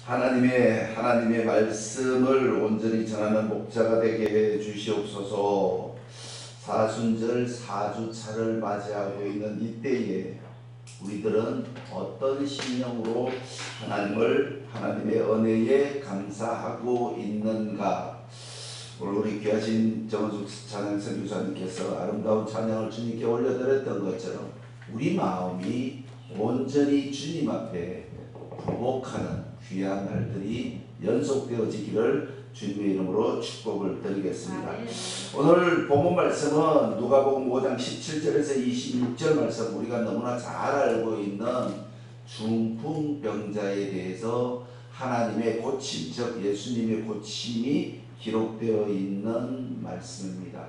하나님의 말씀을 온전히 전하는 목자가 되게 해 주시옵소서. 사순절 4주차를 맞이하고 있는 이때에 우리들은 어떤 심령으로 하나님의 은혜에 감사하고 있는가? 오늘 우리 귀하신 정원숙 찬양 선교사님께서 아름다운 찬양을 주님께 올려드렸던 것처럼 우리 마음이 온전히 주님 앞에 굴복하는 귀한 날들이 연속되어지기를 주님의 이름으로 축복을 드리겠습니다. 오늘 본문 말씀은 누가복음 5장 17절에서 26절 말씀, 우리가 너무나 잘 알고 있는 중풍병자에 대해서 하나님의 고침, 즉 예수님의 고침이 기록되어 있는 말씀입니다.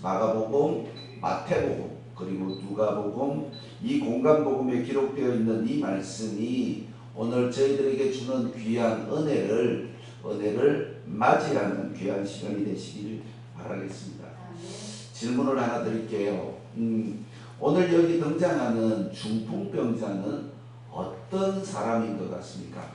마가복음, 마태복음, 그리고 누가복음, 이 공간복음에 기록되어 있는 이 말씀이 오늘 저희들에게 주는 귀한 은혜를 맞이하는 귀한 시간이 되시기를 바라겠습니다. 질문을 하나 드릴게요. 오늘 여기 등장하는 중풍병자는 어떤 사람인 것 같습니까?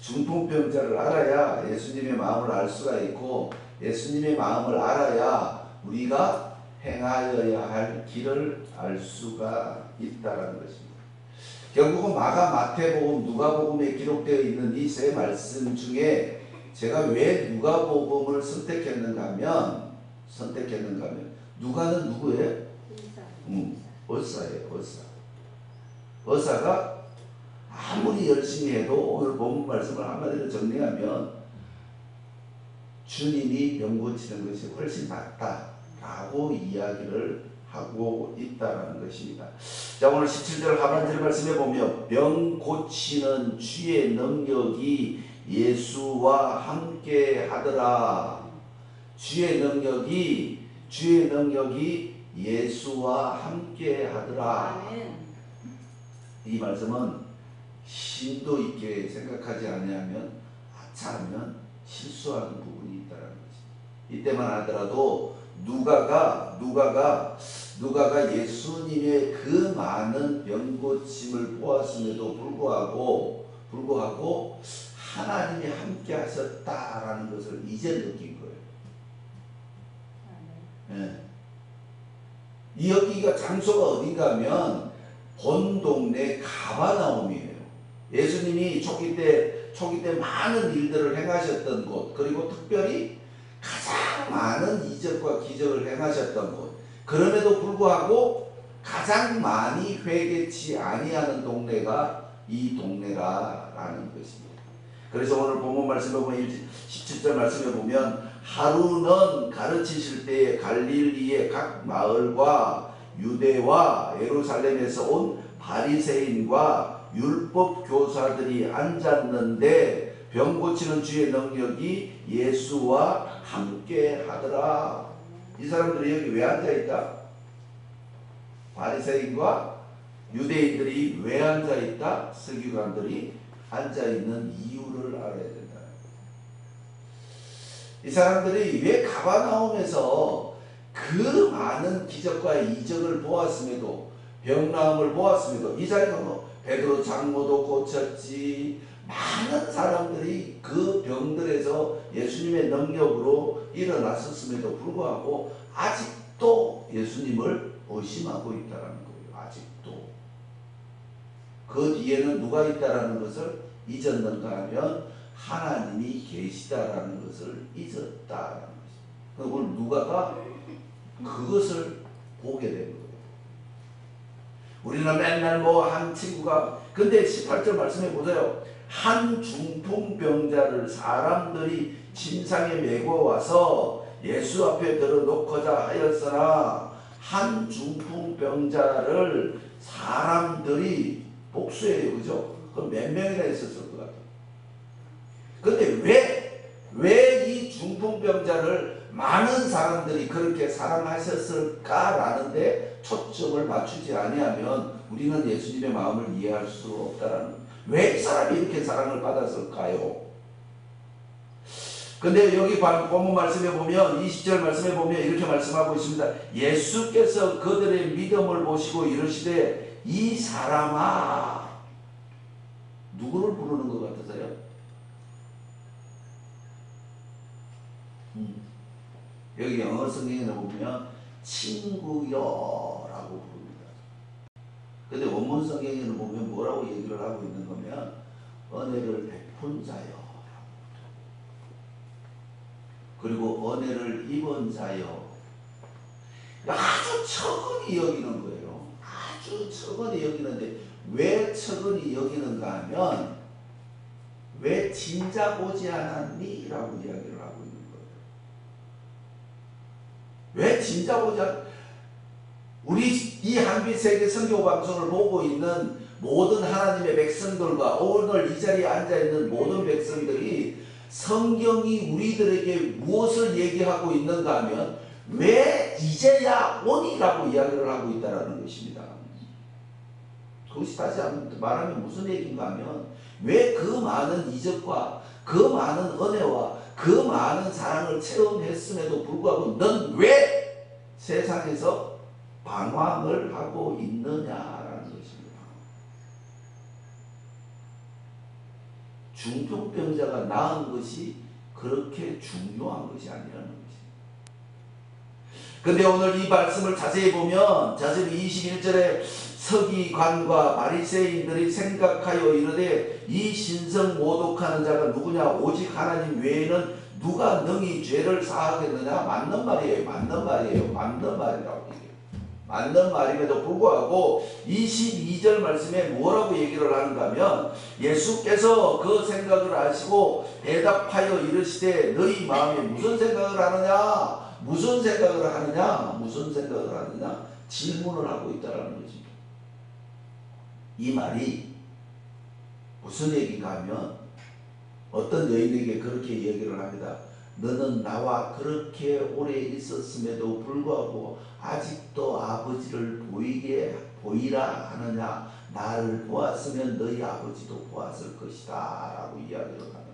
중풍병자를 알아야 예수님의 마음을 알 수가 있고, 예수님의 마음을 알아야 우리가 행하여야 할 길을 알 수가 있다는 것입니다. 결국은 마가, 마태복음, 누가복음에 기록되어 있는 이 세 말씀 중에 제가 왜 누가복음을 선택했는가 하면 누가는 누구예요? 의사예요. 의사가 아무리 열심히 해도 오늘 본문 말씀을 한마디로 정리하면 주님이 병 고치는 것이 훨씬 낫다라고 이야기를 하고 있다는 것입니다. 자, 오늘 17절 하반절 말씀에 보면 병 고치는 주의 능력이 예수와 함께 하더라. 주의 능력이 예수와 함께 하더라. 이 말씀은 심도 있게 생각하지 않으면 아차하면 실수하는 부분이 있다는 것입니다. 이때만 하더라도 누가가 예수님의 그 많은 병고침을 보았음에도 불구하고 하나님이 함께 하셨다라는 것을 이제 느낀 거예요. 네. 여기가 장소가 어딘가 하면 본 동네 가버나움이에요. 예수님이 초기 때 많은 일들을 행하셨던 곳, 그리고 특별히 가장 많은 이적과 기적을 행하셨던 곳, 그럼에도 불구하고 가장 많이 회개치 아니하는 동네가 이 동네라라는 것입니다. 그래서 오늘 본문 말씀에 보면 17절 말씀에 보면 하루는 가르치실 때에 갈릴리의 각 마을과 유대와 예루살렘에서 온 바리새인과 율법 교사들이 앉았는데 병 고치는 주의 능력이 예수와 함께 하더라. 이 사람들이 여기 왜 앉아있다? 바리새인과 유대인들이 왜 앉아있다? 서기관들이 앉아있는 이유를 알아야 된다. 이 사람들이 왜 가버나움에서 그 많은 기적과 이적을 보았음에도, 병나음을 보았음에도, 이 자리가 베드로 장모도 고쳤지, 많은 사람들이 그 병들에서 예수님의 능력으로 일어났었음에도 불구하고 아직도 예수님을 의심하고 있다는 거예요. 아직도. 그 뒤에는 누가 있다라는 것을 잊었는가 하면 하나님이 계시다라는 것을 잊었다라는 것입니다. 오늘 누가가 그것을 보게 된 거예요. 우리는 맨날 한 친구가, 근데 18절 말씀해 보세요. 한 중풍병자를 사람들이 침상에 메고 와서 예수 앞에 들어놓고자 하였으나, 한 중풍병자를 사람들이 복수해요. 그죠? 그럼 몇 명이나 있었을 것 같아요. 근데 왜 이 중풍병자를 많은 사람들이 그렇게 사랑하셨을까라는데 초점을 맞추지 아니하면 우리는 예수님의 마음을 이해할 수 없다라는, 왜 이 사람이 이렇게 사랑을 받았을까요? 근데 여기 본문 말씀에 보면 20절 말씀에 보면 이렇게 말씀하고 있습니다. 예수께서 그들의 믿음을 보시고 이르시되 이 사람아, 누구를 부르는 것 같으세요? 여기 영어 성경에 보면 친구여라고 부릅니다. 근데 원문 성경에는 보면 뭐라고 얘기를 하고 있는 거면 은혜를 베푼 자여, 그리고 은혜를 입은 자여. 아주 척은히 여기는 거예요. 아주 척은히 여기는데 왜 척은히 여기는가 하면 왜 진작 오지 않았니? 라고 이야기를 하고 있는 거예요. 왜 진작 오지 우리 이 한빛세계 선교 방송을 보고 있는 모든 하나님의 백성들과 오늘 이 자리에 앉아있는 모든 백성들이 성경이 우리들에게 무엇을 얘기하고 있는가 하면 왜 이제야 오니라고 이야기를 하고 있다는 것입니다. 그것이 다시 한번 말하면 무슨 얘기인가 하면 왜 그 많은 이적과 그 많은 은혜와 그 많은 사랑을 체험했음에도 불구하고 넌 왜 세상에서 방황을 하고 있느냐라는 것입니다. 중풍병자가 나은 것이 그렇게 중요한 것이 아니라는 것입니다. 근데 오늘 이 말씀을 자세히 보면 자세히 21절에 서기관과 바리새인들이 생각하여 이르되 이 신성 모독하는 자가 누구냐 오직 하나님 외에는 누가 능히 죄를 사하겠느냐. 맞는 말이에요. 맞는 말이에요. 맞는 말이라고 얘기해요. 맞는 말임에도 불구하고 22절 말씀에 뭐라고 얘기를 하는가 하면 예수께서 그 생각을 아시고 대답하여 이르시되 너희 마음에 무슨 생각을 하느냐. 무슨 생각을 하느냐? 무슨 생각을 하느냐? 질문을 하고 있다는 것입니다. 이 말이 무슨 얘기인가 하면 어떤 여인에게 그렇게 얘기를 합니다. 너는 나와 그렇게 오래 있었음에도 불구하고 아직도 아버지를 보이라 하느냐. 나를 보았으면 너희 아버지도 보았을 것이다 라고 이야기를 하는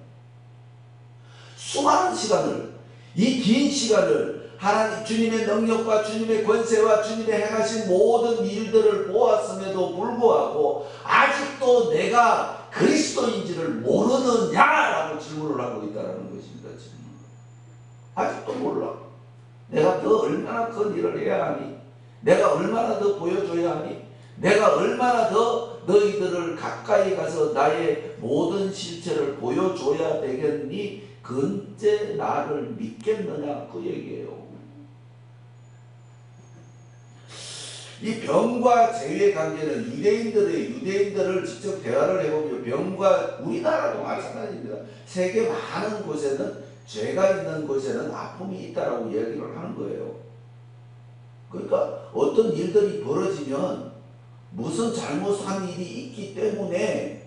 수많은 시간을 이 긴 시간을 하나님 주님의 능력과 주님의 권세와 주님의 행하신 모든 일들을 보았음에도 불구하고 아직도 내가 그리스도인지를 모르느냐라고 질문을 하고 있다는 것입니다. 지금. 아직도 몰라. 내가 너 얼마나 큰 일을 해야 하니? 내가 얼마나 더 보여줘야 하니? 내가 얼마나 더 너희들을 가까이 가서 나의 모든 실체를 보여줘야 되겠니? 근제 나를 믿겠느냐 그 얘기예요. 이 병과 죄의 관계는 유대인들을 직접 대화를 해보면 병과 우리나라도 마찬가지입니다. 세계 많은 곳에는 죄가 있는 곳에는 아픔이 있다라고 이야기를 하는 거예요. 그러니까 어떤 일들이 벌어지면 무슨 잘못한 일이 있기 때문에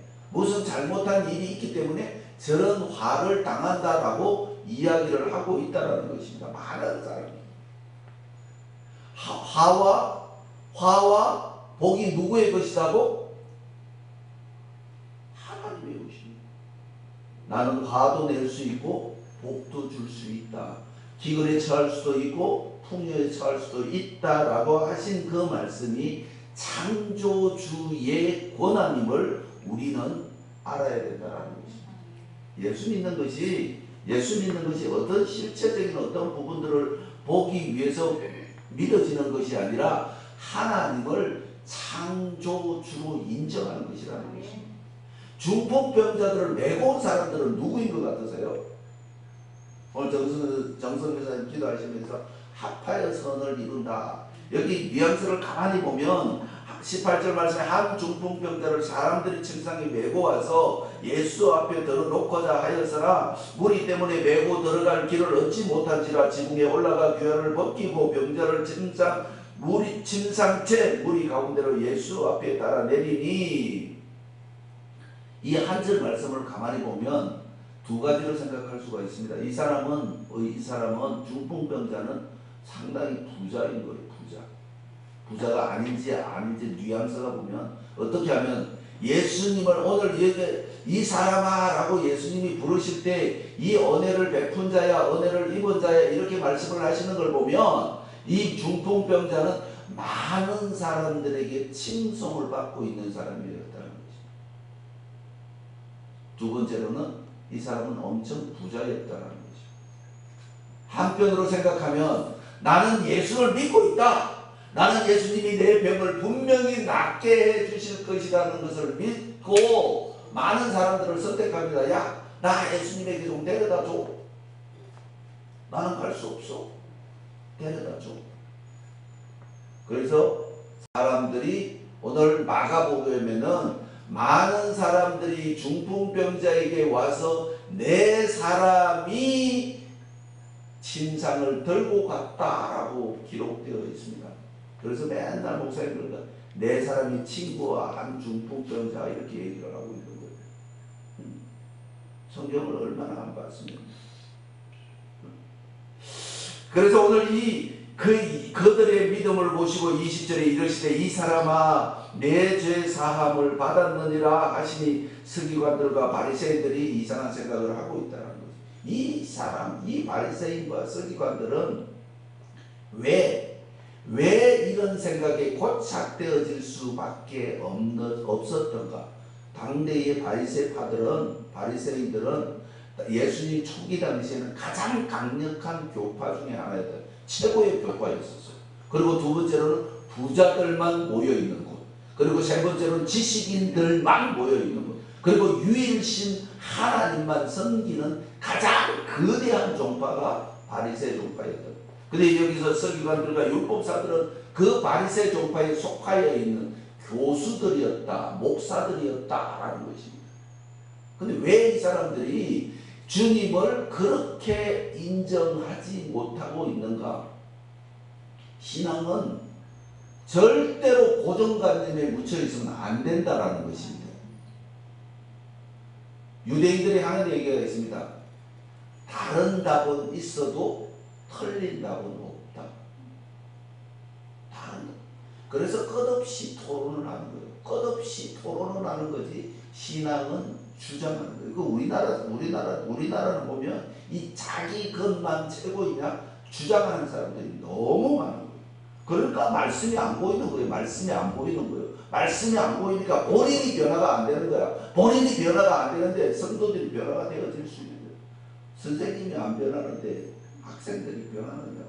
저런 화를 당한다라고 이야기를 하고 있다는 것입니다. 많은 사람이. 화와 복이 누구의 것이라고? 하나님의 것입니다. 나는 화도 낼 수 있고 복도 줄 수 있다. 기근에 처할 수도 있고 풍요에 처할 수도 있다라고 하신 그 말씀이 창조주의 권한임을 우리는 알아야 된다는 것입니다. 예수 믿는 것이 어떤 실체적인 어떤 부분들을 보기 위해서 믿어지는 것이 아니라 하나님을 창조주로 인정하는 것이라는 것입니다. 중풍병자들을 메고 온 사람들은 누구인 것 같으세요? 오늘 정성 교사님 기도하시면서 합하여 선을 이룬다. 여기 뉘앙스를 가만히 보면 18절 말씀에 한 중풍병자를 사람들이 침상에 메고 와서 예수 앞에 들어놓고자 하였으나 무리 때문에 메고 들어갈 길을 얻지 못한지라 지붕에 올라가 규화를 벗기고 병자를 침상채 무리 가운데로 예수 앞에 따라 내리니. 이 한 절 말씀을 가만히 보면 두 가지로 생각할 수가 있습니다. 이 사람은 중풍병자는 상당히 부자인 거예요. 부자가 아닌지 뉘앙스가 보면 어떻게 하면 예수님을 오늘 이 사람아 라고 예수님이 부르실 때 이 은혜를 베푼 자야 은혜를 입은 자야 이렇게 말씀을 하시는 걸 보면 이 중풍병자는 많은 사람들에게 칭송을 받고 있는 사람이었다는 것입니다. 두 번째로는 이 사람은 엄청 부자였다는 거죠. 한편으로 생각하면 나는 예수를 믿고 있다. 나는 예수님이 내 병을 분명히 낫게 해주실 것이라는 것을 믿고 많은 사람들을 선택합니다. 야, 나 예수님에게 좀 데려다 줘. 나는 갈 수 없어. 데려다 줘. 그래서 사람들이 오늘 마가복음에는 많은 사람들이 중풍병자에게 와서 내 사람이 침상을 들고 갔다라고 기록되어 있습니다. 그래서 맨날 목사님들은 내 사람이 친구와 한 중풍병자 이렇게 얘기를 하고 있는 거예요. 성경을 얼마나 안 봤습니까? 그래서 오늘 그들의 믿음을 보시고 20절에 이르시되 이 사람아 내 죄 사함을 받았느니라 하시니 서기관들과 바리새인들이 이상한 생각을 하고 있다는 거죠. 이 바리새인과 서기관들은 왜 이런 생각에 고착되어질 수밖에 없었던가? 당대의 바리새인들은 예수님 초기 당시에는 가장 강력한 교파 중에 하나였다. 최고의 교파였었어요. 그리고 두 번째로는 부자들만 모여있는 곳. 그리고 세 번째로는 지식인들만 모여있는 곳. 그리고 유일신 하나님만 섬기는 가장 거대한 종파가 바리새 종파였다. 근데 여기서 서기관들과 율법사들은 그 바리새 종파에 속하여 있는 교수들이었다, 목사들이었다라는 것입니다. 근데 왜 이 사람들이 주님을 그렇게 인정하지 못하고 있는가? 신앙은 절대로 고정관념에 묻혀 있으면 안 된다라는 것입니다. 유대인들이 하는 얘기가 있습니다. 다른 답은 있어도 틀린 답은 없다. 그래서 끝없이 토론을 하는 거예요. 끝없이 토론을 하는 거지 신앙은 주장하는 거예요. 그 우리나라는 보면 이 자기 것만 최고이냐 주장하는 사람들이 너무 많은 거예요. 그러니까 말씀이 안 보이는 거예요. 말씀이 안 보이니까 본인이 변화가 안 되는 거야. 본인이 변화가 안 되는데 성도들이 변화가 되어질 수 있는 거예요. 선생님이 안 변하는데 학생들이 변하느냐고.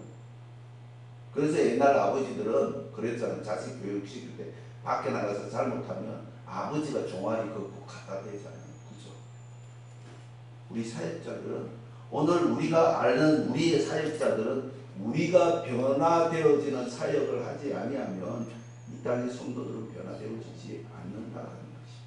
그래서 옛날 아버지들은 그랬잖아요. 자식 교육시킬 때 밖에 나가서 잘못하면 아버지가 종아리 걷고 갖다 대잖아요. 그죠? 우리 사역자들은 오늘 우리가 아는 우리의 사역자들은 우리가 변화되어지는 사역을 하지 아니하면 이 땅의 성도들은 변화되어지지 않는다는 것이.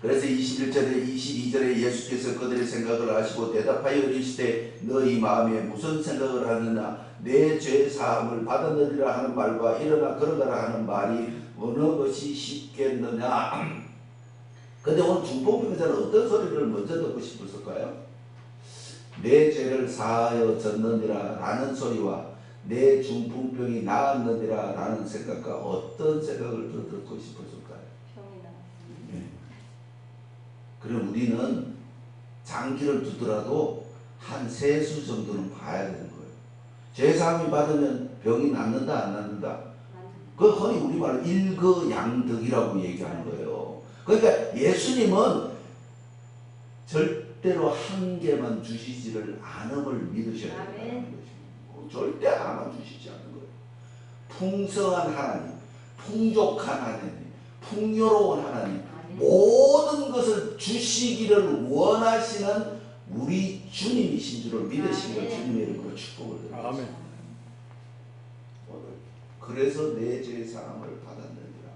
그래서 21절에 22절에 예수께서 그들의 생각을 아시고 대답하여 이르시되 너희 마음에 무슨 생각을 하느냐 내 죄 사함을 받았느니라 하는 말과 일어나 걸어가라 하는 말이 어느 것이 쉽겠느냐. 근데 오늘 중풍병자는 어떤 소리를 먼저 듣고 싶었을까요? 내 죄를 사하여 졌느니라 라는 소리와 내 중풍병이 나았느니라 라는 생각과 어떤 생각을 더 듣고 싶었을까요? 네. 그럼 우리는 장기를 두더라도 한 3수 정도는 봐야 되는 거예요. 죄사함이 받으면 병이 낫는다 안 낫는다? 그 흔히 우리말로 일거양득이라고 얘기하는 거예요. 그러니까 예수님은 절대로 한 개만 주시지를 않음을 믿으셔야 된다는 것입니다. 절대 하나만 주시지 않는 거예요. 풍성한 하나님, 풍족한 하나님, 풍요로운 하나님, 모든 것을 주시기를 원하시는 우리 주님이신 줄을 믿으시고 주님의 이름으로 축복을 드립니다. 아멘. 그래서 내 죄 사함을 받았느니라.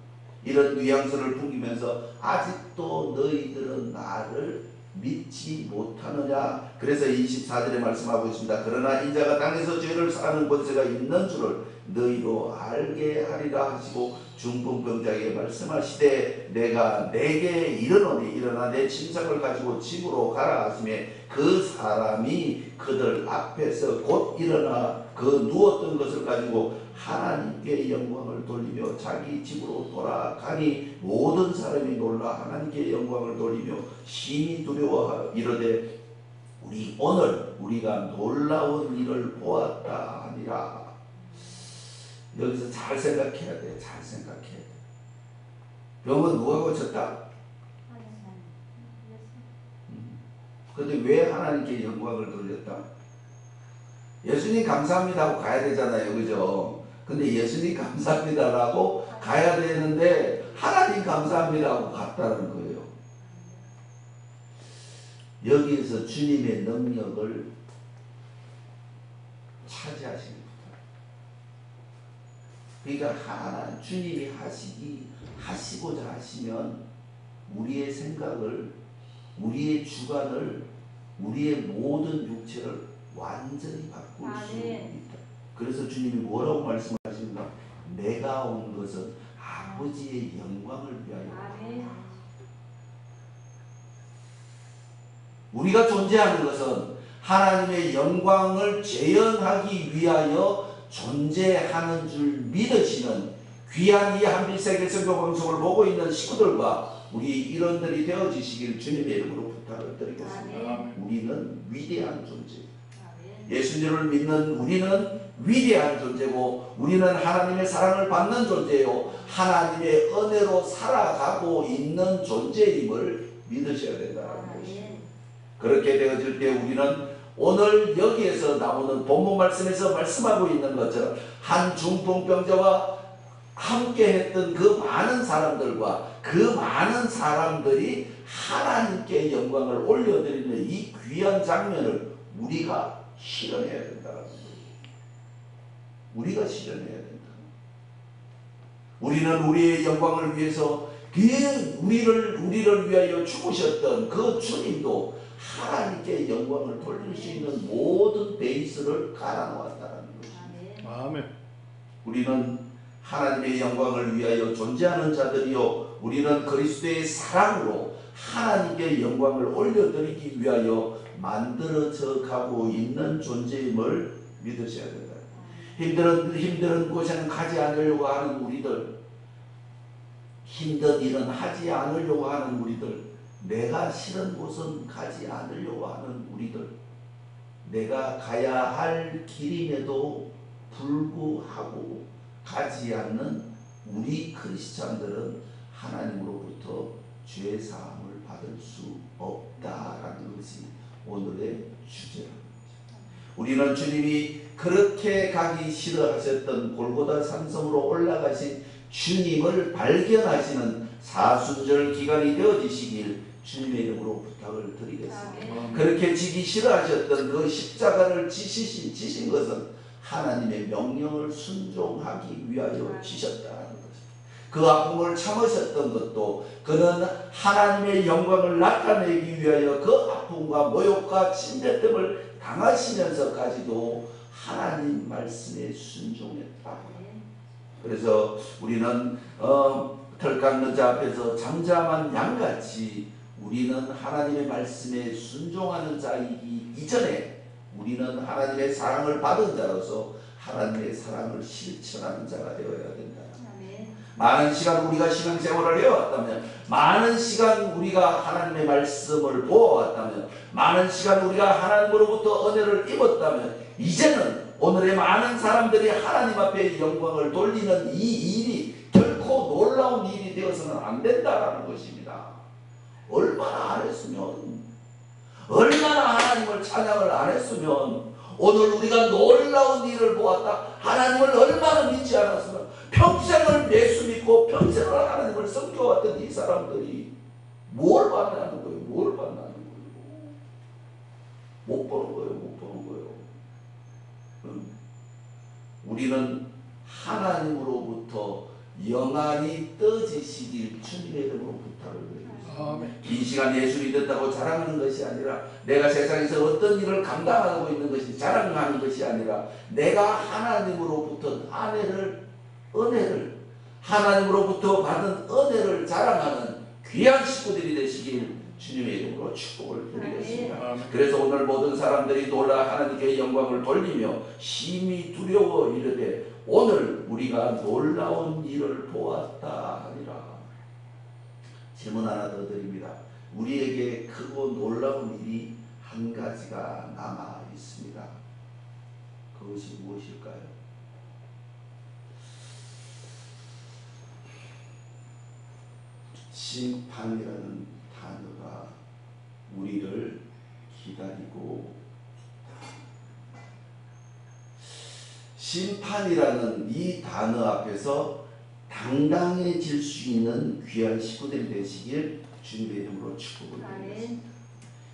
이런 뉘앙스를 풍기면서 아직도 너희들은 나를 믿지 못하느냐. 그래서 24절에 말씀하고 있습니다. 그러나 인자가 땅에서 죄를 사하는 권세가 있는 줄을 너희로 알게 하리라 하시고 중풍병자에게 말씀하시되 내가 내게 이르노니 일어나 내 침상을 가지고 집으로 가라 하시매 그 사람이 그들 앞에서 곧 일어나 그 누웠던 것을 가지고 하나님께 영광을 돌리며 자기 집으로 돌아가니 모든 사람이 놀라 하나님께 영광을 돌리며 심히 두려워하여 이르되 오늘 우리가 놀라운 일을 보았다 하니라. 여기서 잘 생각해야 돼. 잘 생각해야 돼. 병은 누가 고쳤다? 근데 왜 하나님께 영광을 돌렸다? 예수님 감사합니다 하고 가야 되잖아요. 그죠? 근데 예수님 감사합니다라고 가야 되는데 하나님 감사합니다 하고 갔다는 거예요. 여기에서 주님의 능력을 차지하시는 거예요. 그러니까 주님이 하시고자 하시면 우리의 생각을, 우리의 주관을, 우리의 모든 육체를 완전히 바꿀 수 있다. 그래서 주님이 뭐라고 말씀하십니까? 내가 온 것은 아버지의 영광을 위하여. 우리가 존재하는 것은 하나님의 영광을 재현하기 위하여 존재하는 줄 믿으시는 귀한 이 한빛세계 선교 방송을 보고 있는 식구들과 우리 일원들이 되어지시길 주님의 이름으로 부탁을 드리겠습니다. 우리는 위대한 존재. 예수님을 믿는 우리는 위대한 존재고 우리는 하나님의 사랑을 받는 존재요. 하나님의 은혜로 살아가고 있는 존재임을 믿으셔야 된다는 것입니다. 그렇게 되어질 때 우리는 오늘 여기에서 나오는 본문 말씀에서 말씀하고 있는 것처럼 한 중풍병자와 함께 했던 그 많은 사람들과 그 많은 사람들이 하나님께 영광을 올려드리는 이 귀한 장면을 우리가 실현해야 된다는 거예요. 우리가 실현해야 된다. 우리는 우리의 영광을 위해서 우리를 위하여 죽으셨던 그 주님도 하나님께 영광을 돌릴 수 있는 모든 베이스를 갈아놓았다는 것입니다. 아멘. 우리는 하나님의 영광을 위하여 존재하는 자들이요, 우리는 그리스도의 사랑으로 하나님께 영광을 올려드리기 위하여 만들어져 가고 있는 존재임을 믿으셔야 된다. 힘든 곳에는 가지 않으려고 하는 우리들, 힘든 일은 하지 않으려고 하는 우리들, 내가 싫은 곳은 가지 않으려고 하는 우리들, 내가 가야 할 길임에도 불구하고 가지 않는 우리 크리스찬들은 하나님으로부터 죄 사함을 받을 수 없다라는 것이 오늘의 주제입니다. 우리는 주님이 그렇게 가기 싫어하셨던 골고다 산성으로 올라가신 주님을 발견하시는 사순절 기간이 되어지시길 주님의 이름으로 부탁을 드리겠습니다. 그렇게 지기 싫어하셨던 그 십자가를 지신 것은 하나님의 명령을 순종하기 위하여 지셨다는 것입니다. 그 아픔을 참으셨던 것도 그는 하나님의 영광을 나타내기 위하여 그 아픔과 모욕과 침뱉음을 당하시면서까지도 하나님 말씀에 순종했다. 그래서 우리는 털 깎는 자 앞에서 잠잠한 양같이 우리는 하나님의 말씀에 순종하는 자이기 이전에 우리는 하나님의 사랑을 받은 자로서 하나님의 사랑을 실천하는 자가 되어야 된다. 많은 시간 우리가 신앙생활을 해왔다면, 많은 시간 우리가 하나님의 말씀을 보아왔다면, 많은 시간 우리가 하나님으로부터 은혜를 입었다면, 이제는 오늘의 많은 사람들이 하나님 앞에 영광을 돌리는 이 일이 결코 놀라운 일이 되어서는 안 된다는 것입니다. 얼마나 안 했으면, 얼마나 하나님을 찬양을 안 했으면, 오늘 우리가 놀라운 일을 보았다, 하나님을 얼마나 믿지 않았으면, 평생을 예수 믿고 평생을 하나님을 섬겨왔던 이 사람들이 뭘 만나는 거예요? 뭘 만나는 거예요? 못 보는 거예요. 못 보는 거예요. 우리는 하나님으로부터 영안이 떠지시길 주님의 이름으로 부탁을 드립니다. 긴 시간 예수 믿었다고 자랑하는 것이 아니라, 내가 세상에서 어떤 일을 감당하고 있는 것이 자랑하는 것이 아니라, 내가 하나님으로부터 은혜를 하나님으로부터 받은 은혜를 자랑하는 귀한 식구들이 되시길 주님의 이름으로 축복을 드리겠습니다. 그래서 오늘 모든 사람들이 놀라 하나님께 영광을 돌리며 심히 두려워 이르되, 오늘 우리가 놀라운 일을 보았다 하니라. 질문 하나 더 드립니다. 우리에게 크고 놀라운 일이 한 가지가 남아 있습니다. 그것이 무엇일까요? 심판이라는 단어가 우리를 기다리고 심판이라는 이 단어 앞에서 당당해질 수 있는 귀한 식구들이 되시길 주님의 이름으로 축복을 드리겠습니다.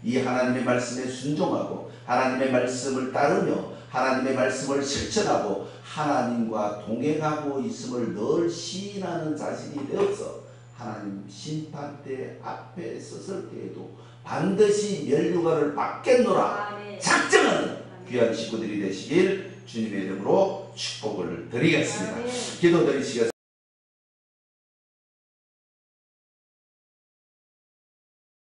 이 하나님의 말씀에 순종하고 하나님의 말씀을 따르며 하나님의 말씀을 실천하고 하나님과 동행하고 있음을 늘 시인하는 자신이 되어서 하나님 심판대 앞에 섰을 때에도 반드시 멸류관을 받겠노라 작정하는 귀한 식구들이 되시길 주님의 이름으로 축복을 드리겠습니다. 기도드리시겠습니다.